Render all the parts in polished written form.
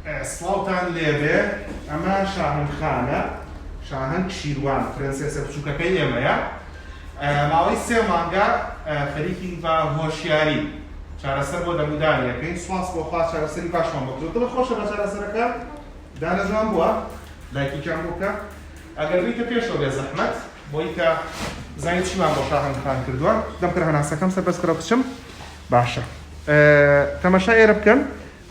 سڵاوتان لێبێ ئەمە شاهنخانە شاهنگ شیروان فرەنسێسە بچووکەکەی ئێمەیە ماوەی 3 مانگە خەریکی بە هۆشیاری چارەسەر بۆ دەمودانیەکەین سوپاس بۆ خوا چارەسەری باشمان بۆ دڵ خۆشە بە چارەسەرەکە دانەژوان بووە لایکیان بۆ بکە ئەگەر بیتە پێشەوە بێ زەحمەت بۆی کە زانیت چیمان بۆ شاهنگخان کردووە دەمکرد هەناسەکەم سەربەستکەرە بچم باشە تەماشا ئێرە بکەن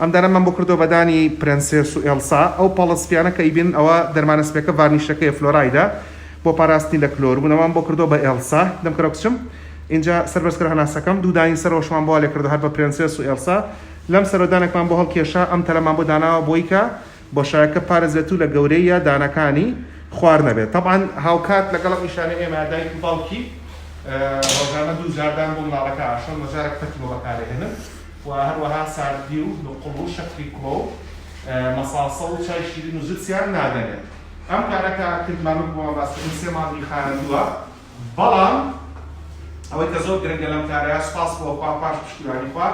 ئەم دەرەمان بۆ کردو بەدانی پرەنسێس و ئێلسا ئەو پاڵەسپیانە کە ئیبین ئەوە دەرمانەسپێکە ڤارنیشەکەی فلۆرایدا بۆ پاراستنی لە کلۆر بوونەوەم بۆ کردو بە ئێلسا دەمکرە بچم اینجا سەربەستکرا هەناسەکەم دوو دانی سەرەوەشمان بۆ لێ کردو هەر بە پرەنسێس و ئێلسا لەم سەرۆدانێکمان بۆ هەڵکێشا ئەم تەلەمان بۆ داناوە بۆی کە بۆ شایەکە پارێزێتوو لە گەورەیە دانەکانی خوار نەبێت طبعاً هاوکات لەگەڵ نیشانەی ئێمە دایک و باوکی ڕۆژانە دوو جاردان بۆ منداڵەکە ئاشۆن مەجارێک فەتی بۆ بەکارهێنن و هەروەها ساردی و نوقڵ و شەکری کڵۆ و مەساسە و چای شیرین و زرسیان نادەنێت ئەم کارەکە کردمان بۆ باسکردن 3 مانگی خانەندووە بەڵام ئەوەی کە زۆر گرنگە لەم کارەیە سوپاس بۆ خوا پاش پشتیوانی خوا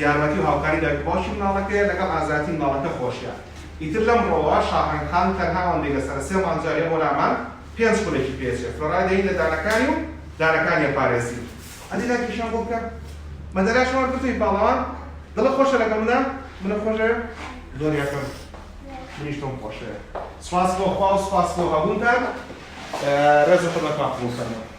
یارمەتی و هاوکاری دایک و باوکی منداڵەکەیە لەگەڵ ئازادی منداڵەکە خۆشیە ئیتر لەمڕۆوە شاهنگخان تەنها ئەوەندەی لەسەر 3 مانگجاریە بۆ لامان 5 خولێکی پێچێ فلۆرای دەین لە دانەکانی و دانەکانی پارێزی ئەدی لایکیشان بۆ بکە مەدەراشەوە گرتووی پاڵەوان دڵە خۆشە لەگەڵ منە خۆشەیە زۆر یەکەم منیش تۆم خۆشەیە سوپاس بۆ خوا و سوپاس بۆ هەبوونتان ڕێز و خزمەتتان قبوڵ بکەنەوە